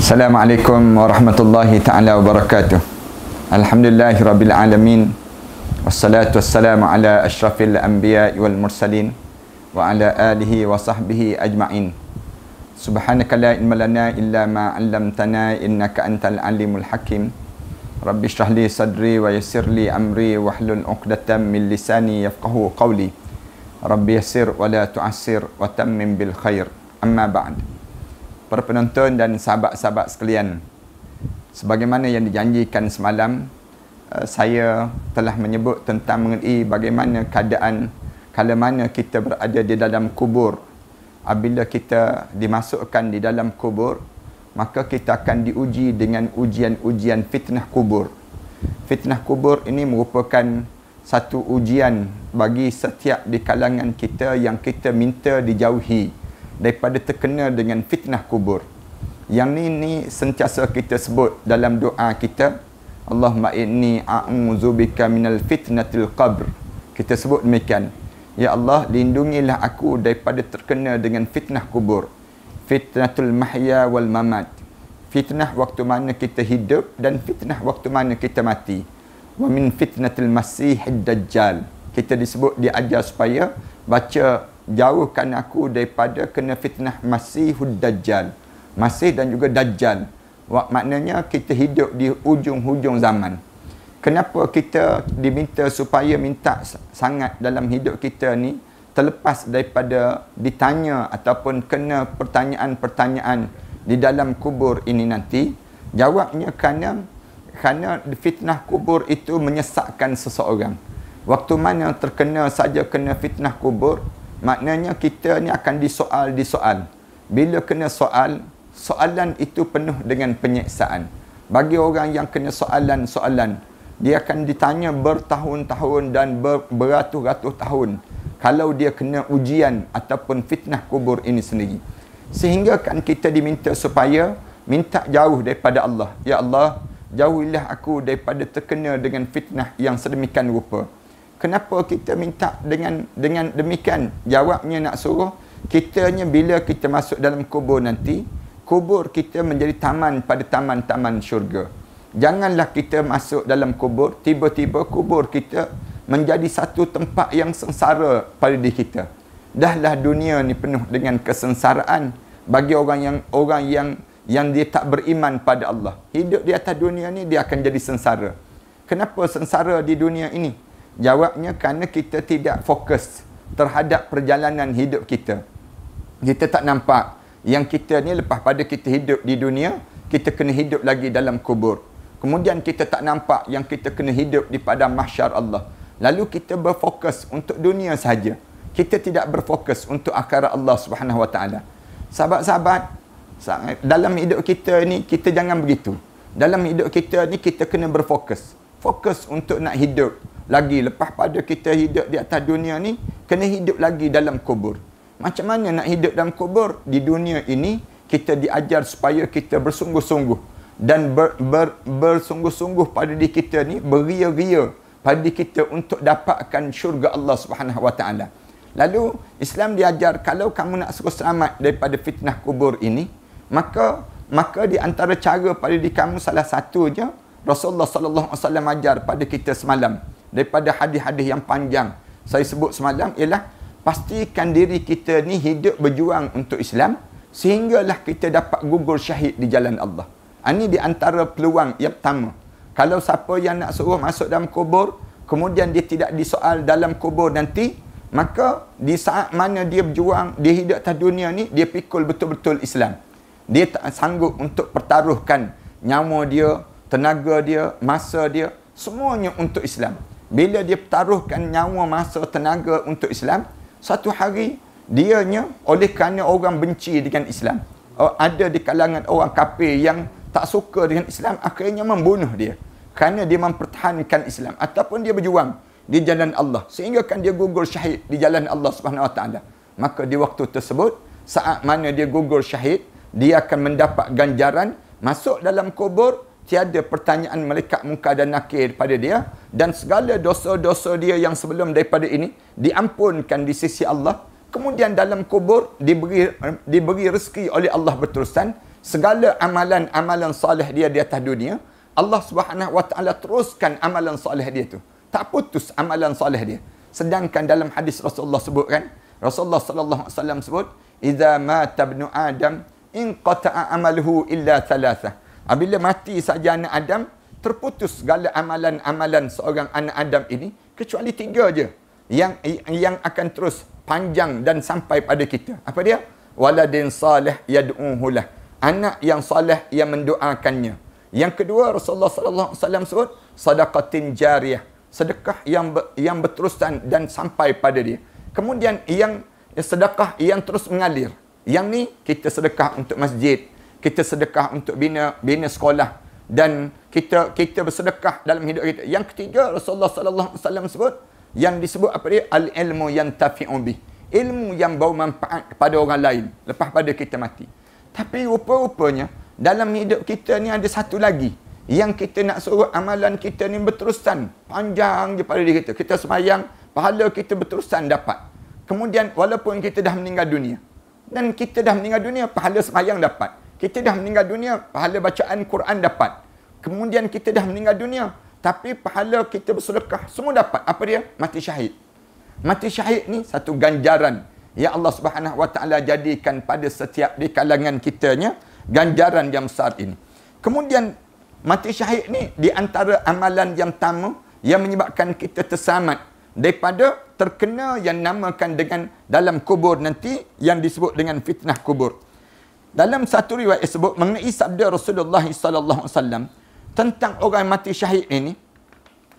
Assalamualaikum warahmatullahi ta'ala wabarakatuh. Alhamdulillahirabbil alamin. Wassalatu wassalamu ala asyrafil anbiya'i wal mursalin wa ala alihi wa sahbihi ajma'in. Subhanaka la ilma lana illa ma 'allamtana innaka antal alimul hakim. Rabbi shrah li sadri wa yassir li amri wahlul 'uqdatam min lisani yafqahu qawli. Rabbi yassir wa la tu'assir wa tammim bil khair. Amma ba'd. Para penonton dan sahabat-sahabat sekalian, sebagaimana yang dijanjikan semalam, saya telah menyebut tentang mengenai bagaimana keadaan kala mana kita berada di dalam kubur. Apabila kita dimasukkan di dalam kubur, maka kita akan diuji dengan ujian-ujian fitnah kubur. Fitnah kubur ini merupakan satu ujian bagi setiap di kalangan kita yang kita minta dijauhi daripada terkena dengan fitnah kubur. Yang ni sentiasa kita sebut dalam doa kita, Allahumma inni a'udzubika minal fitnatil qabr. Kita sebut demikian, ya Allah, lindungilah aku daripada terkena dengan fitnah kubur. Fitnatul mahya wal mamat, fitnah waktu mana kita hidup dan fitnah waktu mana kita mati. Wa min fitnatil masihid dajjal, kita disebut diajar supaya baca jauhkan aku daripada kena fitnah Masihud Dajjal. Masih dan juga Dajjal. Maknanya kita hidup di hujung-hujung zaman. Kenapa kita diminta supaya minta sangat dalam hidup kita ni, terlepas daripada ditanya ataupun kena pertanyaan-pertanyaan di dalam kubur ini nanti? Jawabnya kerana fitnah kubur itu menyesatkan seseorang. Waktu mana terkena saja kena fitnah kubur, maknanya kita ni akan disoal. Bila kena soalan itu penuh dengan penyiksaan. Bagi orang yang kena soalan, dia akan ditanya bertahun-tahun dan beratus-ratus tahun kalau dia kena ujian ataupun fitnah kubur ini sendiri. Sehingga kan kita diminta supaya minta jauh daripada Allah. Ya Allah, jauhilah aku daripada terkena dengan fitnah yang sedemikian rupa. Kenapa kita minta dengan demikian? Jawabnya nak suruh kitanya bila kita masuk dalam kubur nanti, kubur kita menjadi taman pada taman-taman syurga. Janganlah kita masuk dalam kubur, tiba-tiba kubur kita menjadi satu tempat yang sengsara pada diri kita. Dahlah dunia ni penuh dengan kesengsaraan bagi orang yang dia tak beriman pada Allah. Hidup di atas dunia ni dia akan jadi sengsara. Kenapa sengsara di dunia ini? Jawabnya kerana kita tidak fokus terhadap perjalanan hidup kita. Kita tak nampak yang kita ni lepas pada kita hidup di dunia, kita kena hidup lagi dalam kubur. Kemudian kita tak nampak yang kita kena hidup di padang mahsyar Allah. Lalu kita berfokus untuk dunia sahaja. Kita tidak berfokus untuk akhirat Allah Subhanahu Wa Taala. Sahabat-sahabat, dalam hidup kita ni kita jangan begitu. Dalam hidup kita ni kita kena berfokus. Fokus untuk nak hidup lagi lepas pada kita hidup di atas dunia ni, kena hidup lagi dalam kubur. Macam mana nak hidup dalam kubur? Di dunia ini kita diajar supaya kita bersungguh-sungguh dan bersungguh-sungguh pada diri kita ni, beria-ria pada diri kita untuk dapatkan syurga Allah Subhanahu Wa Taala. Lalu Islam diajar kalau kamu nak suruh selamat daripada fitnah kubur ini, maka di antara cara pada diri kamu salah satunya Rasulullah sallallahu alaihi wasallam ajar pada kita semalam daripada hadis-hadis yang panjang saya sebut semalam, ialah pastikan diri kita ni hidup berjuang untuk Islam sehinggalah kita dapat gugur syahid di jalan Allah. Ini di antara peluang yang pertama. Kalau siapa yang nak suruh masuk dalam kubur, kemudian dia tidak disoal dalam kubur nanti, maka di saat mana dia berjuang, dia hidup atas dunia ni, dia pikul betul-betul Islam. Dia tak sanggup untuk pertaruhkan nyawa dia, tenaga dia, masa dia, semuanya untuk Islam. Bila dia pertaruhkan nyawa, masa, tenaga untuk Islam, satu hari dianya oleh kerana orang benci dengan Islam, ada di kalangan orang kafir yang tak suka dengan Islam, akhirnya membunuh dia kerana dia mempertahankan Islam ataupun dia berjuang di jalan Allah sehingga kan dia gugur syahid di jalan Allah Subhanahu Wa Taala. Maka di waktu tersebut, saat mana dia gugur syahid, dia akan mendapat ganjaran masuk dalam kubur. Tiada pertanyaan malaikat munkar dan nakir pada dia, dan segala dosa-dosa dia yang sebelum daripada ini diampunkan di sisi Allah. Kemudian dalam kubur diberi rezeki oleh Allah berterusan segala amalan-amalan soleh dia di atas dunia, Allah Subhanahu wa taala teruskan amalan soleh dia tu. Tak putus amalan soleh dia. Sedangkan dalam hadis Rasulullah sebutkan, Rasulullah sallallahu alaihi wasallam sebut, "Idza mata ibnu Adam inqata'a amaluhu illa thalathah." Apabila mati saja anak Adam, terputus segala amalan-amalan seorang anak Adam ini kecuali 3 je yang akan terus panjang dan sampai pada kita. Apa dia? Waladin salih yad'uhu lah. Anak yang soleh yang mendoakannya. Yang kedua, Rasulullah sallallahu alaihi wasallam sebut sadaqatin jariyah, sedekah yang berterusan dan sampai pada dia. Kemudian yang sedekah yang terus mengalir. Yang ni kita sedekah untuk masjid, kita sedekah untuk bina sekolah, dan kita bersedekah dalam hidup kita. Yang ketiga, Rasulullah sallallahu alaihi wasallam sebut, yang disebut apa dia? Al-ilmu yantafi'u bih. Ilmu yang bawa manfaat kepada orang lain lepas pada kita mati. Tapi rupa-rupanya dalam hidup kita ni ada satu lagi yang kita nak suruh amalan kita ni berterusan panjang je pada diri kita. Kita sembahyang, pahala kita berterusan dapat. Kemudian walaupun kita dah meninggal dunia, dan kita dah meninggal dunia, pahala sembahyang dapat. Kita dah meninggal dunia, pahala bacaan Quran dapat. Kemudian kita dah meninggal dunia, tapi pahala kita bersedekah semua dapat. Apa dia? Mati syahid. Mati syahid ni satu ganjaran yang Allah Subhanahu wa taala jadikan pada setiap di kalangan kitanya, ganjaran yang besar ini. Kemudian mati syahid ni di antara amalan yang pertama yang menyebabkan kita terselamat daripada terkena yang namakan dengan dalam kubur nanti yang disebut dengan fitnah kubur. Dalam satu riwayat disebut mengenai sabda Rasulullah sallallahu alaihi wasallam tentang orang mati syahid ini,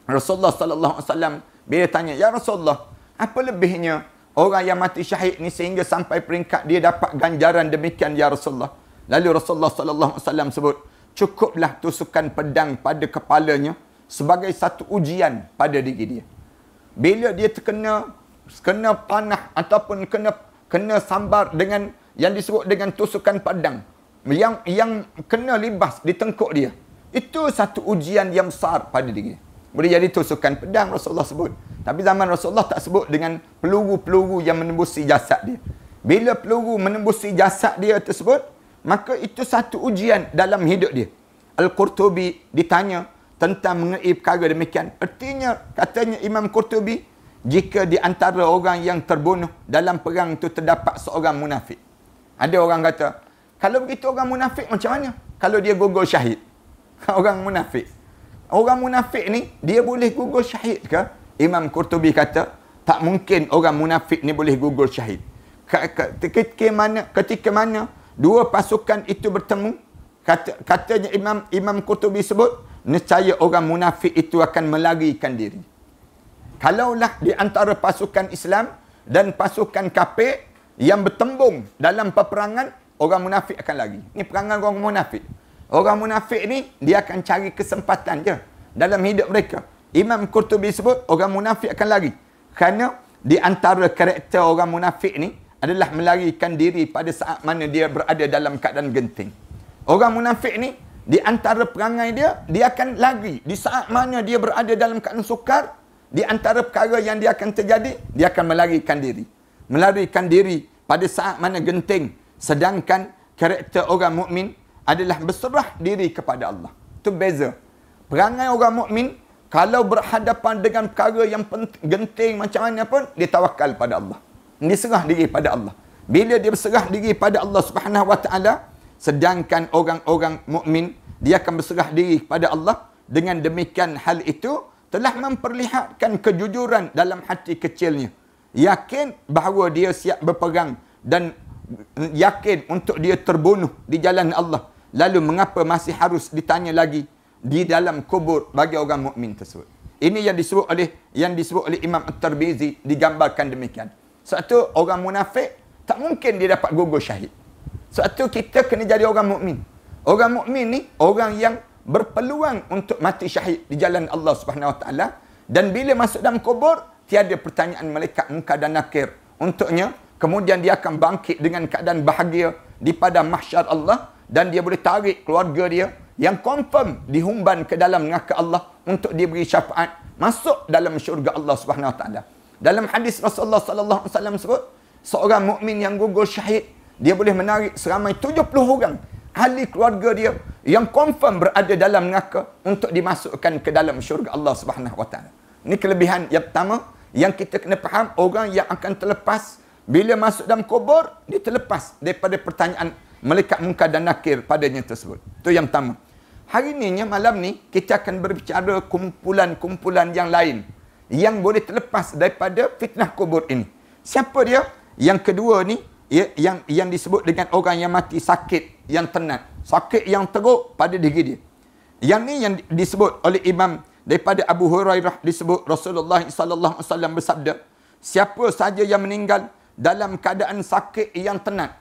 Rasulullah sallallahu alaihi wasallam bila tanya, "Ya Rasulullah, apa lebihnya orang yang mati syahid ni sehingga sampai peringkat dia dapat ganjaran demikian ya Rasulullah?" Lalu Rasulullah sallallahu alaihi wasallam sebut, "Cukuplah tusukan pedang pada kepalanya sebagai satu ujian pada diri dia. Bila dia kena panah ataupun kena sambar dengan yang disebut dengan tusukan pedang yang kena libas di tengkuk dia, itu satu ujian yang besar pada diri dia. Boleh jadi tusukan pedang Rasulullah sebut. Tapi zaman Rasulullah tak sebut dengan peluru-peluru yang menembusi jasad dia. Bila peluru menembusi jasad dia tersebut, maka itu satu ujian dalam hidup dia." Al-Qurtubi ditanya tentang mengenai perkara demikian. Artinya, katanya Imam Qurtubi, jika di antara orang yang terbunuh dalam perang itu terdapat seorang munafik. Ada orang kata, kalau begitu orang munafik macam mana? Kalau dia gugur syahid. Orang munafik. Orang munafik ni, dia boleh gugur syahid ke? Imam Qurtubi kata, tak mungkin orang munafik ni boleh gugur syahid. Ketika mana dua pasukan itu bertemu, katanya Imam Qurtubi sebut, nescaya orang munafik itu akan melarikan diri. Kalaulah di antara pasukan Islam dan pasukan kafir yang bertembung dalam peperangan, orang munafik akan lari. Ini perangan orang munafik. Orang munafik ni, dia akan cari kesempatan je dalam hidup mereka. Imam Qurtubi sebut, orang munafik akan lari. Kerana di antara karakter orang munafik ni adalah melarikan diri pada saat mana dia berada dalam keadaan genting. Orang munafik ni, di antara perangai dia, dia akan lari. Di saat mana dia berada dalam keadaan sukar, di antara perkara yang dia akan terjadi, dia akan melarikan diri. Melarikan diri pada saat mana genting. Sedangkan karakter orang mukmin adalah berserah diri kepada Allah. Itu beza. Perangai orang mukmin, kalau berhadapan dengan perkara yang genting macam mana pun, dia tawakal pada Allah. Dia serah diri pada Allah. Bila dia berserah diri pada Allah Subhanahu wa taala, sedangkan orang-orang mukmin, dia akan berserah diri pada Allah. Dengan demikian hal itu telah memperlihatkan kejujuran dalam hati kecilnya. Yakin bahawa dia siap berperang dan yakin untuk dia terbunuh di jalan Allah. Lalu mengapa masih harus ditanya lagi di dalam kubur bagi orang mukmin tersebut? Ini yang disebut oleh Imam At-Tirmizi, digambarkan demikian. Satu, orang munafik tak mungkin dia dapat gugur syahid. Satu, kita kena jadi orang mukmin. Orang mukmin ni orang yang berpeluang untuk mati syahid di jalan Allah Subhanahu wa taala, dan bila masuk dalam kubur tiada pertanyaan malaikat Munkar dan Nakir untuknya. Kemudian dia akan bangkit dengan keadaan bahagia di padang mahsyar Allah, dan dia boleh tarik keluarga dia yang confirm dihumban ke dalam neraka Allah untuk diberi syafaat masuk dalam syurga Allah Subhanahu wa taala. Dalam hadis Rasulullah sallallahu alaihi wasallam sebut, seorang mukmin yang gugur syahid, dia boleh menarik seramai 70 orang ahli keluarga dia yang confirm berada dalam neraka untuk dimasukkan ke dalam syurga Allah Subhanahu Wa Taala. Ini kelebihan yang pertama yang kita kena faham. Orang yang akan terlepas bila masuk dalam kubur, dia terlepas daripada pertanyaan malaikat munkar dan nakir padanya tersebut. Itu yang pertama. Hari ni, malam ni, kita akan berbicara kumpulan-kumpulan yang lain yang boleh terlepas daripada fitnah kubur ini. Siapa dia? Yang kedua ni, yang disebut dengan orang yang mati sakit yang tenat, sakit yang teruk pada diri dia. Yang ni yang disebut oleh Imam daripada Abu Hurairah, disebut Rasulullah sallallahu alaihi wasallam bersabda, siapa saja yang meninggal dalam keadaan sakit yang tenat,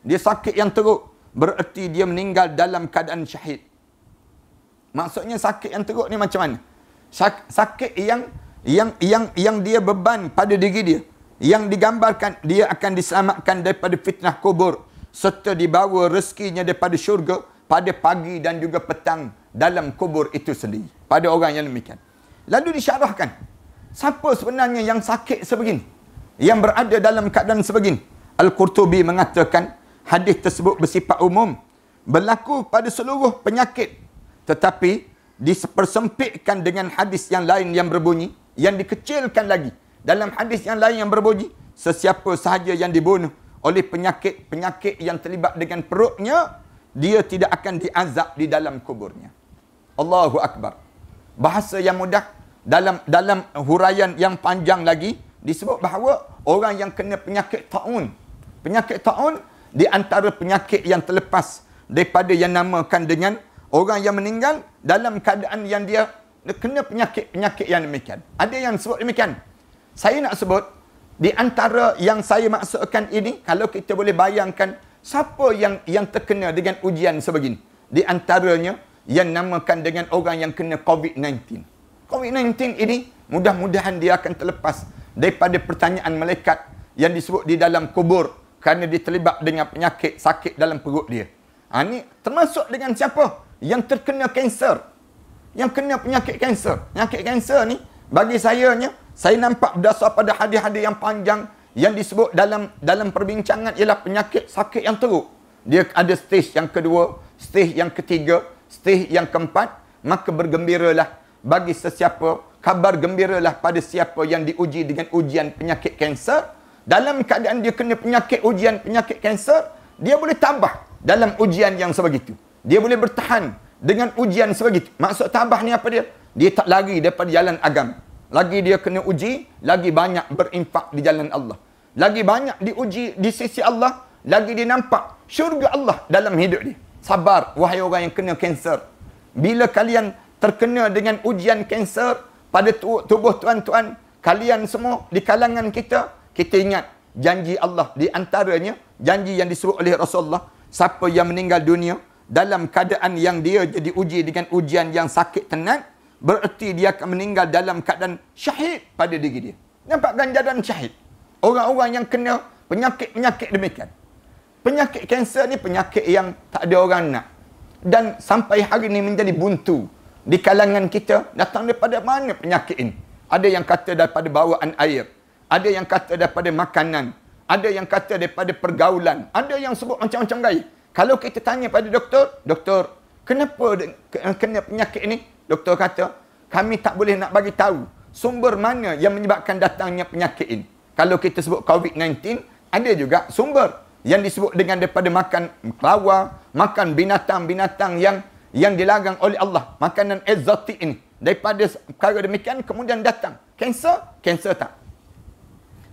dia sakit yang teruk, bererti dia meninggal dalam keadaan syahid. Maksudnya sakit yang teruk ni macam mana? Sakit yang dia beban pada diri dia, yang digambarkan dia akan diselamatkan daripada fitnah kubur serta dibawa rezekinya daripada syurga pada pagi dan juga petang dalam kubur itu sendiri. Pada orang yang demikian. Lalu disyarahkan, siapa sebenarnya yang sakit sebegini, yang berada dalam keadaan sebegini? Al-Qurtubi mengatakan, hadis tersebut bersifat umum, berlaku pada seluruh penyakit, tetapi dipersempitkan dengan hadis yang lain yang berbunyi, yang dikecilkan lagi. Dalam hadis yang lain yang berbunyi, sesiapa sahaja yang dibunuh oleh penyakit yang terlibat dengan perutnya, dia tidak akan diazab di dalam kuburnya. Allahu Akbar. Bahasa yang mudah, dalam huraian yang panjang lagi, disebut bahawa orang yang kena penyakit taun. Penyakit taun di antara penyakit yang terlepas daripada yang namakan dengan orang yang meninggal dalam keadaan yang dia kena penyakit yang demikian. Ada yang sebut demikian. Saya nak sebut, di antara yang saya maksudkan ini, kalau kita boleh bayangkan, siapa yang terkena dengan ujian sebegini? Di antaranya, yang namakan dengan orang yang kena COVID-19. COVID-19 ini, mudah-mudahan dia akan terlepas daripada pertanyaan malaikat yang disebut di dalam kubur kerana dia terlibat dengan penyakit sakit dalam perut dia. Ini termasuk dengan siapa? Yang terkena kanser. Yang kena penyakit kanser. Penyakit kanser ni, bagi saya nampak berdasar pada hadis-hadis yang panjang yang disebut dalam perbincangan ialah penyakit sakit yang teruk. Dia ada stage yang kedua, stage yang ketiga, stage yang keempat. Maka bergembiralah bagi sesiapa, kabar gembiralah pada siapa yang diuji dengan ujian penyakit kanser. Dalam keadaan dia kena ujian penyakit kanser, dia boleh tambah dalam ujian yang sebegitu. Dia boleh bertahan dengan ujian sebegitu. Maksud tambah ni apa dia? Dia tak lari daripada jalan agama. Lagi dia kena uji, lagi banyak berinfak di jalan Allah. Lagi banyak diuji di sisi Allah, lagi dia nampak syurga Allah dalam hidup dia. Sabar, wahai orang yang kena kanser. Bila kalian terkena dengan ujian kanser pada tubuh tuan-tuan, kalian semua di kalangan kita ingat janji Allah. Di antaranya, janji yang disebut oleh Rasulullah, siapa yang meninggal dunia dalam keadaan yang dia jadi uji dengan ujian yang sakit tenat, bererti dia akan meninggal dalam keadaan syahid pada diri dia. Nampak ganjaran syahid. Orang-orang yang kena penyakit-penyakit demikian. Penyakit kanser ni penyakit yang tak ada orang nak. Dan sampai hari ini menjadi buntu di kalangan kita. Datang daripada mana penyakit ini? Ada yang kata daripada bawaan air. Ada yang kata daripada makanan. Ada yang kata daripada pergaulan. Ada yang sebut macam-macam gaya. Kalau kita tanya pada doktor, kenapa kena penyakit ini? Doktor kata, kami tak boleh nak bagi tahu sumber mana yang menyebabkan datangnya penyakit ini. Kalau kita sebut COVID-19, ada juga sumber yang disebut dengan daripada makan kelawar, makan binatang-binatang yang dilarang oleh Allah. Makanan eksotik ini. Daripada perkara demikian, kemudian datang. Kanser tak.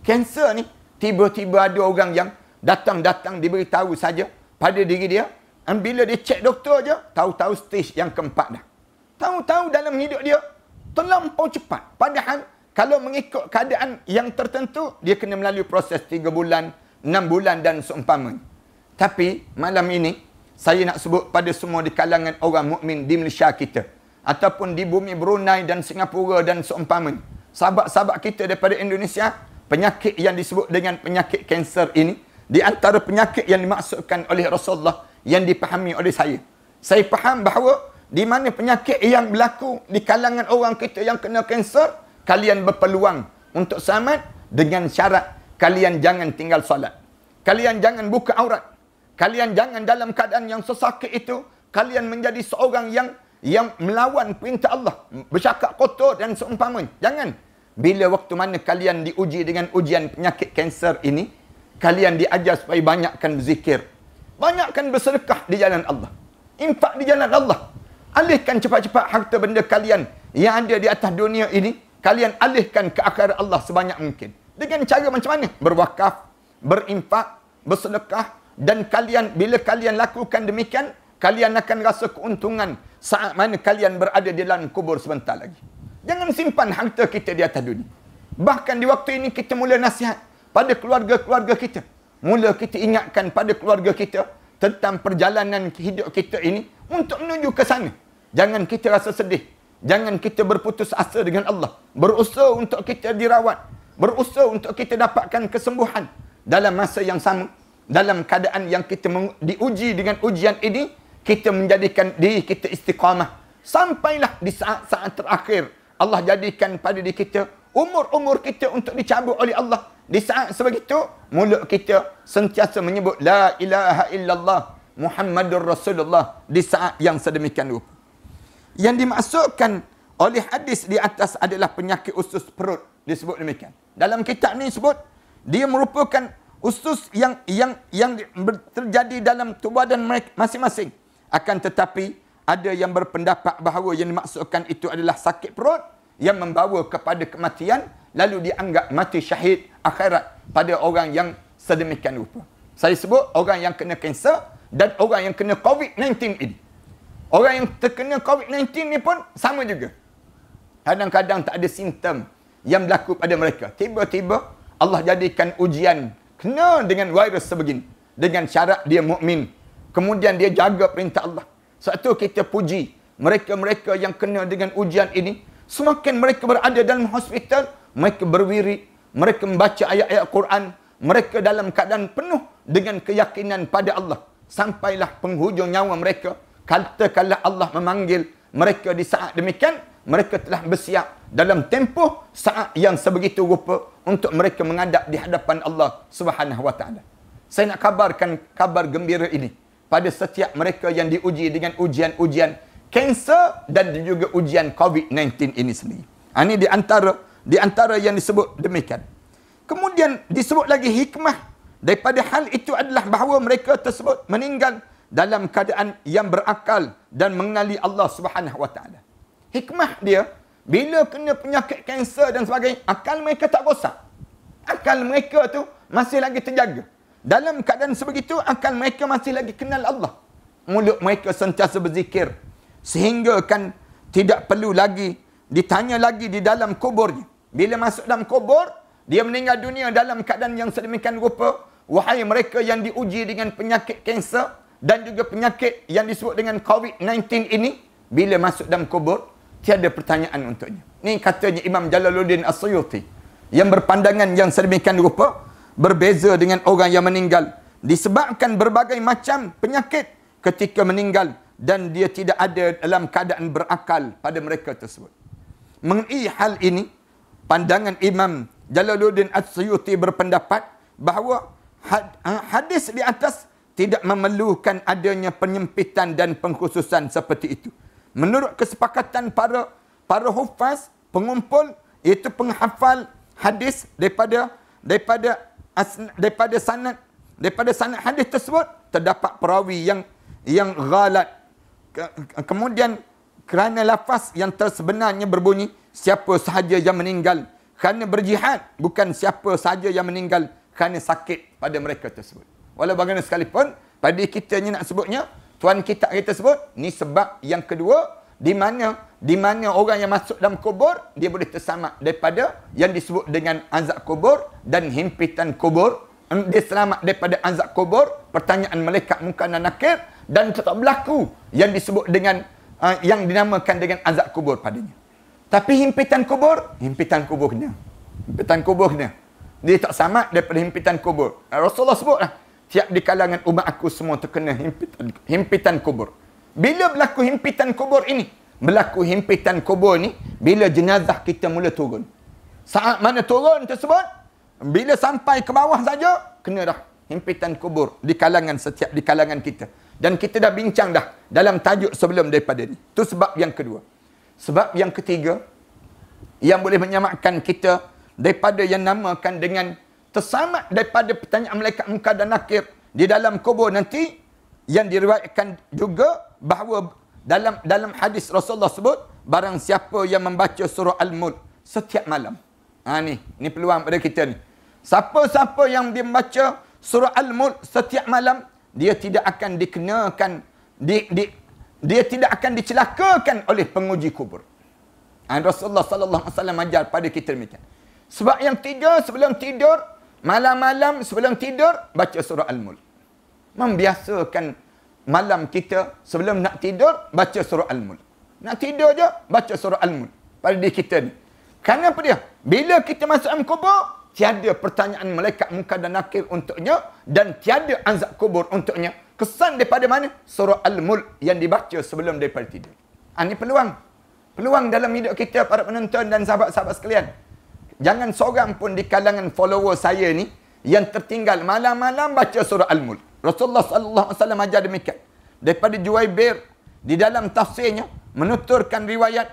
Kanser ni, tiba-tiba ada orang yang datang diberitahu saja pada diri dia. Dan bila dia cek doktor je, tahu-tahu stage yang keempat dah. Tahu-tahu dalam hidup dia terlampau cepat. Padahal kalau mengikut keadaan yang tertentu, dia kena melalui proses 3 bulan, 6 bulan dan seumpamanya. Tapi malam ini, saya nak sebut pada semua di kalangan orang mukmin di Malaysia kita. Ataupun di bumi Brunei dan Singapura dan seumpamanya. Sahabat-sahabat kita daripada Indonesia, penyakit yang disebut dengan penyakit kanser ini, di antara penyakit yang dimaksudkan oleh Rasulullah yang dipahami oleh saya. Saya faham bahawa di mana penyakit yang berlaku di kalangan orang kita yang kena kanser, kalian berpeluang untuk selamat dengan syarat kalian jangan tinggal solat. Kalian jangan buka aurat. Kalian jangan dalam keadaan yang sesakit itu, kalian menjadi seorang yang melawan perintah Allah. Bercakap kotor dan seumpamanya. Jangan. Bila waktu mana kalian diuji dengan ujian penyakit kanser ini, kalian diajar supaya banyakkan berzikir. Banyakkan bersedekah di jalan Allah. Infak di jalan Allah. Alihkan cepat-cepat harta benda kalian yang ada di atas dunia ini, kalian alihkan ke akhirat Allah sebanyak mungkin. Dengan cara macam mana? Berwakaf, berinfak, bersedekah. Dan kalian, bila kalian lakukan demikian, kalian akan rasa keuntungan saat mana kalian berada di dalam kubur sebentar lagi. Jangan simpan harta kita di atas dunia. Bahkan di waktu ini kita mula nasihat pada keluarga-keluarga kita. Mula kita ingatkan pada keluarga kita tentang perjalanan hidup kita ini untuk menuju ke sana. Jangan kita rasa sedih. Jangan kita berputus asa dengan Allah. Berusaha untuk kita dirawat. Berusaha untuk kita dapatkan kesembuhan. Dalam masa yang sama, dalam keadaan yang kita diuji dengan ujian ini, kita menjadikan diri kita istiqamah. Sampailah di saat-saat terakhir, Allah jadikan pada diri kita umur-umur kita untuk dicabut oleh Allah. Di saat sebegitu, mulut kita sentiasa menyebut La ilaha illallah Muhammadur Rasulullah di saat yang sedemikian rupa. Yang dimaksudkan oleh hadis di atas adalah penyakit usus perut. Disebut demikian. Dalam kitab ni disebut, dia merupakan usus yang terjadi dalam tubuh badan mereka masing-masing. Akan tetapi ada yang berpendapat bahawa yang dimaksudkan itu adalah sakit perut yang membawa kepada kematian, lalu dianggap mati syahid akhirat pada orang yang sedemikian rupa. Saya sebut orang yang kena kanser dan orang yang kena COVID-19 ini. Orang yang terkena COVID-19 ni pun sama juga. Kadang-kadang tak ada simptom yang berlaku pada mereka. Tiba-tiba Allah jadikan ujian kena dengan virus sebegini. Dengan syarat dia mukmin. Kemudian dia jaga perintah Allah. Sebab tu kita puji mereka-mereka yang kena dengan ujian ini. Semakin mereka berada dalam hospital, mereka berwirid, mereka membaca ayat-ayat Quran, mereka dalam keadaan penuh dengan keyakinan pada Allah. Sampailah penghujung nyawa mereka. Katakanlah Allah memanggil mereka di saat demikian, mereka telah bersiap dalam tempoh saat yang sebegitu rupa untuk mereka menghadap di hadapan Allah Subhanahu wa taala. Saya nak kabarkan kabar gembira ini pada setiap mereka yang diuji dengan ujian-ujian kanser dan juga ujian COVID-19 ini sendiri. Ini di antara yang disebut demikian. Kemudian disebut lagi hikmah daripada hal itu adalah bahawa mereka tersebut meninggal dalam keadaan yang berakal dan mengenali Allah Subhanahu wa taala. Hikmah dia, bila kena penyakit kanser dan sebagainya, akal mereka tak rosak. Akal mereka tu masih lagi terjaga. Dalam keadaan sebegitu, akal mereka masih lagi kenal Allah. Mulut mereka sentiasa berzikir. Sehingga kan tidak perlu lagi ditanya lagi di dalam kuburnya. Bila masuk dalam kubur, dia meninggal dunia dalam keadaan yang sedemikian rupa. Wahai mereka yang diuji dengan penyakit kanser dan juga penyakit yang disebut dengan COVID-19 ini, bila masuk dalam kubur, tiada pertanyaan untuknya. Ini katanya Imam Jalaluddin As-Suyuti, yang berpandangan yang sedemikian rupa, berbeza dengan orang yang meninggal disebabkan berbagai macam penyakit ketika meninggal dan dia tidak ada dalam keadaan berakal pada mereka tersebut. Mengenai hal ini, pandangan Imam Jalaluddin As-Suyuti berpendapat bahawa hadis di atas tidak memerlukan adanya penyempitan dan pengkhususan seperti itu. Menurut kesepakatan para hufaz, pengumpul, iaitu penghafal hadis daripada sanad hadis tersebut, terdapat perawi yang ghalat. Kemudian kerana lafaz yang tersebenarnya berbunyi siapa sahaja yang meninggal kerana berjihad, bukan siapa sahaja yang meninggal kerana sakit pada mereka tersebut. Walau bagaimana sekalipun, pada kita ni nak sebutnya, tuan kita sebut, ni sebab yang kedua, di mana orang yang masuk dalam kubur, dia boleh tersamak daripada yang disebut dengan azab kubur dan himpitan kubur. Dia selamat daripada azab kubur, pertanyaan malaikat munkar dan nakir, dan tetap berlaku yang disebut dengan yang dinamakan dengan azab kubur padanya. Tapi himpitan kubur kena. Himpitan kubur kena. Dia tak selamat daripada himpitan kubur. Rasulullah sebutlah, tiap di kalangan umat aku semua terkena himpitan kubur. Bila berlaku himpitan kubur ini? Berlaku himpitan kubur ni bila jenazah kita mula turun. Saat mana turun tersebut, bila sampai ke bawah saja, kena dah himpitan kubur di kalangan kita. Dan kita dah bincang dah dalam tajuk sebelum daripada ni. Itu sebab yang kedua. Sebab yang ketiga, yang boleh menyamakan kita daripada yang namakan dengan terselamat daripada pertanyaan malaikat munkar dan nakir di dalam kubur nanti, yang diriwayatkan juga bahawa dalam hadis Rasulullah sebut, barang siapa yang membaca surah Al-Mulk setiap malam. Ni peluang pada kita ni. Siapa-siapa yang dia membaca surah Al-Mulk setiap malam, dia tidak akan dikenakan, dia tidak akan dicelakakan oleh penguji kubur. Rasulullah sallallahu alaihi wasallam ajar pada kita demikian. Sebab yang tiga, sebelum tidur, malam-malam sebelum tidur, baca surah Al-Mulk. Membiasakan malam kita sebelum nak tidur, baca surah Al-Mulk. Nak tidur je, baca surah Al-Mulk. Pada diri kita ni. Kerana apa dia? Bila kita masuk dalam kubur, tiada pertanyaan malaikat munkar dan nakir untuknya, dan tiada azab kubur untuknya. Kesan daripada mana? Surah Al-Mulk yang dibaca sebelum daripada tidur. Ini peluang. Peluang dalam hidup kita, para penonton dan sahabat-sahabat sekalian. Jangan seorang pun di kalangan follower saya ni yang tertinggal malam-malam baca surah Al-Mulk. Rasulullah sallallahu alaihi wasallam ajar demikian. Daripada Juwaibir di dalam tafsirnya menuturkan riwayat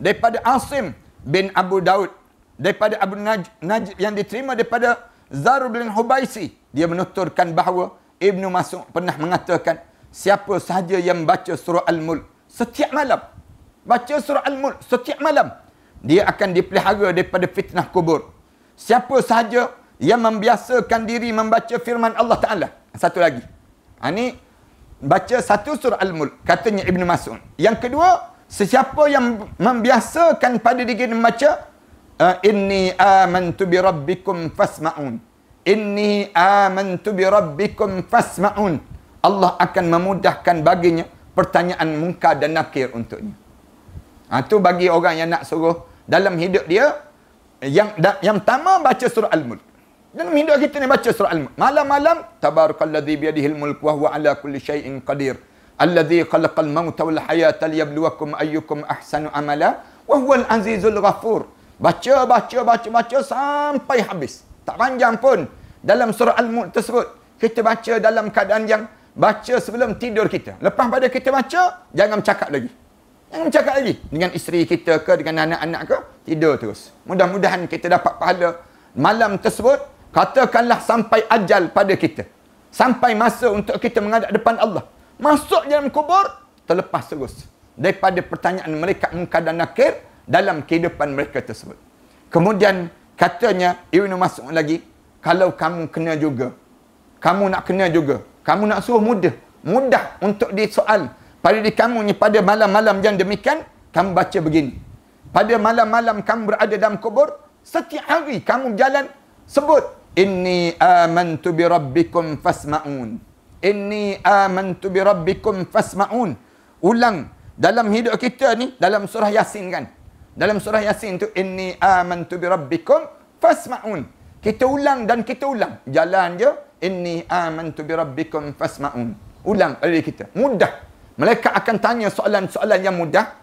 daripada Asim bin Abu Daud, daripada Abu Najd yang diterima daripada Zar bin Hubaisi. Dia menuturkan bahawa Ibnu Mas'ud pernah mengatakan, siapa sahaja yang baca surah Al-Mulk setiap malam, baca surah Al-Mulk setiap malam, dia akan dipelihara daripada fitnah kubur. Siapa sahaja yang membiasakan diri membaca firman Allah Ta'ala. Satu lagi. Ini baca satu surah Al-Mulk, katanya Ibnu Mas'ud. Yang kedua, sesiapa yang membiasakan pada diri membaca inni amantu bi rabbikum fasma'un. Inni amantu bi rabbikum fasma'un. Allah akan memudahkan baginya pertanyaan munkar dan nakir untuknya. Itu bagi orang yang nak suruh dalam hidup dia, yang pertama baca surah Al-Mulk. Dalam hidup kita ni baca surah Al-Mulk. Malam-malam, tabarakalladzi biyadihil mulk wa huwa ala kulli syai'in qadir. Alladzi khalaqal mauta wal hayata liyabluwakum ayyukum ahsanu amala wa huwal azizul ghafur. Baca sampai habis. Tak panjang pun dalam surah Al-Mulk tersebut. Kita baca dalam keadaan yang baca sebelum tidur kita. Lepas pada kita baca, jangan bercakap lagi. Jangan bercakap lagi dengan isteri kita ke, dengan anak-anak ke, tidur terus. Mudah-mudahan kita dapat pahala malam tersebut. Katakanlah sampai ajal pada kita. Sampai masa untuk kita menghadap depan Allah. Masuk dalam kubur, terlepas terus daripada pertanyaan mereka munkar dan nakir dalam kehidupan mereka tersebut. Kemudian katanya Ibnu Mas'ud lagi, kalau kamu kena juga, kamu nak kena juga, kamu nak suruh mudah untuk disoal pada diri kamu ni pada malam-malam yang demikian, kamu baca begini. Pada malam-malam kamu berada dalam kubur, setiap hari kamu berjalan, sebut inni amantu bi rabbikum fasma'un. Inni amantu bi rabbikum fasma'un. Ulang dalam hidup kita ni, dalam surah Yasin kan. Dalam surah Yasin tu, inni amantu bi rabbikum fasma'un. Kita ulang dan kita ulang. Jalan je, inni amantu bi rabbikum fasma'un. Ulang dari kita. Mudah. Mereka akan tanya soalan-soalan yang mudah.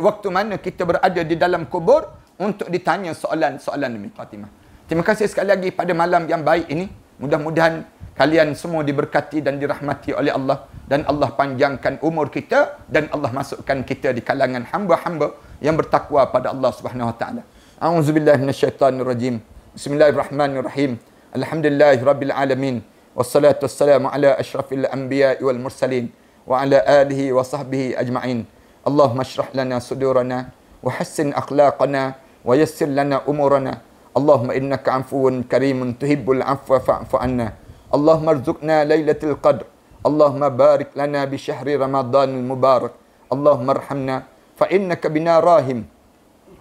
Waktu mana kita berada di dalam kubur untuk ditanya soalan-soalan demi Fatimah. Terima kasih sekali lagi pada malam yang baik ini. Mudah-mudahan kalian semua diberkati dan dirahmati oleh Allah. Dan Allah panjangkan umur kita. Dan Allah masukkan kita di kalangan hamba-hamba yang bertakwa pada Allah Subhanahu Wa Taala. A'udzubillahi minasyaitanirrajim. Bismillahirrahmanirrahim. Alhamdulillahirabbil alamin. Wassalatu wassalamu ala asyrafil anbiya'i wal mursalin. Wa ala alihi wa sahbihi ajma'in. Allahumma shrah lana sudurana. Wa hassin akhlaqana. Wa yassir lana umurana. Allahumma innaka afuwun karimun tuhibbul afwa fa'fu anna. Allahumma arzuqna lailatul qadr. Allahumma barik lana bi syahri Ramadanil mubarak. Allahumma arhamna fa innaka bina rahim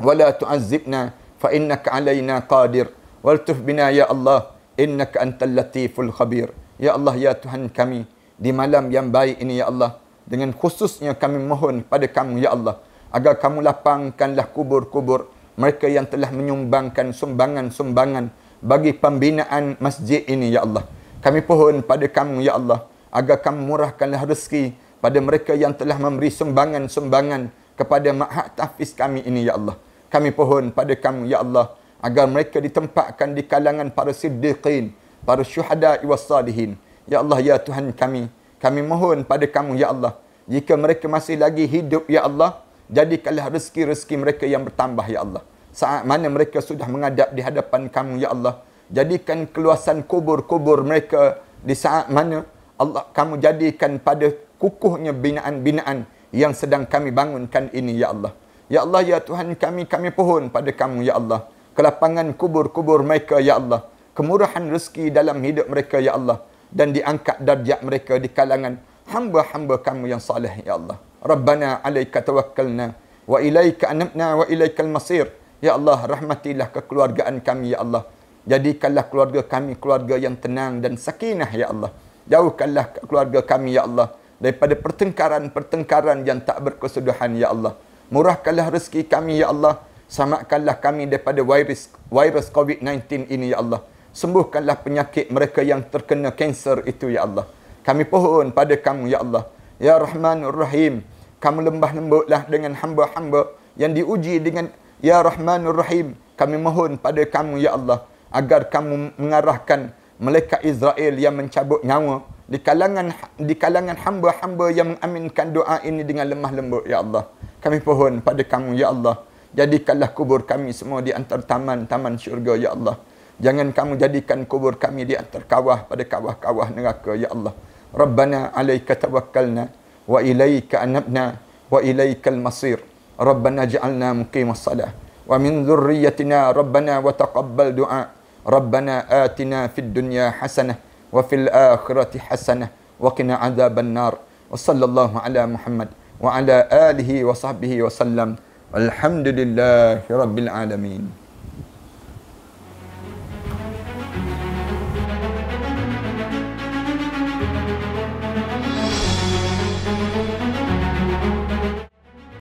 wa la tu'azzibna fa innaka alaina qadir. Waltuf bina ya Allah, innaka antal latiful khabir. Ya Allah, ya Tuhan kami, di malam yang baik ini ya Allah, dengan khususnya kami mohon pada kamu ya Allah, agar kamu lapangkanlah kubur-kubur mereka yang telah menyumbangkan sumbangan-sumbangan bagi pembinaan masjid ini ya Allah. Kami pohon pada kamu ya Allah, agar kamu murahkanlah rezeki pada mereka yang telah memberi sumbangan-sumbangan kepada ma'had tahfiz kami ini ya Allah. Kami pohon pada kamu ya Allah, agar mereka ditempatkan di kalangan para siddiqin, para syuhada was salihin. Ya Allah, ya Tuhan kami mohon pada kamu ya Allah, jika mereka masih lagi hidup ya Allah, jadikanlah rezeki-rezeki mereka yang bertambah ya Allah. Saat mana mereka sudah menghadap di hadapan kamu ya Allah, jadikan keluasan kubur-kubur mereka di saat mana Allah kamu jadikan pada kukuhnya binaan-binaan yang sedang kami bangunkan ini ya Allah. Ya Allah, ya Tuhan kami pohon pada kamu ya Allah, kelapangan kubur-kubur mereka ya Allah, kemurahan rezeki dalam hidup mereka ya Allah, dan diangkat darjat mereka di kalangan hamba-hamba kamu yang saleh ya Allah. Rabbana alaika tawakkalna wa ilaika anabna wa ilaikal masir. Ya Allah, rahmatilah kekeluargaan kami ya Allah. Jadikanlah keluarga kami keluarga yang tenang dan sakinah ya Allah. Jauhkanlah keluarga kami ya Allah daripada pertengkaran-pertengkaran yang tak berkesudahan ya Allah. Murahkanlah rezeki kami ya Allah. Selamatkanlah kami daripada virus COVID-19 ini ya Allah. Sembuhkanlah penyakit mereka yang terkena kanser itu ya Allah. Kami pohon pada kamu ya Allah. Ya Rahmanur Rahim, kamu lembah lembutlah dengan hamba-hamba yang diuji dengan Ya Rahmanur Rahim. Kami mohon pada kamu ya Allah, agar kamu mengarahkan malaikat Israel yang mencabut nyawa di kalangan hamba-hamba yang mengaminkan doa ini dengan lemah lembut ya Allah. Kami pohon pada kamu ya Allah, jadikanlah kubur kami semua di antara taman-taman syurga ya Allah. Jangan kamu jadikan kubur kami di antara kawah pada kawah-kawah neraka ya Allah. Rabbana alaika tawakkalna wa ilaika anabna wa ilaikal masir. Rabbana ja'alna muqimas salah wa min dhurriyyatina Rabbana wa taqabbal du'a. Rabbana atina fid dunya hasanah wa fil akhirati hasanah wa qina adzaban nar. Wa sallallahu ala Muhammad wa ala alihi wa sahbihi wa sallam. Alhamdulillahi rabbil alamin.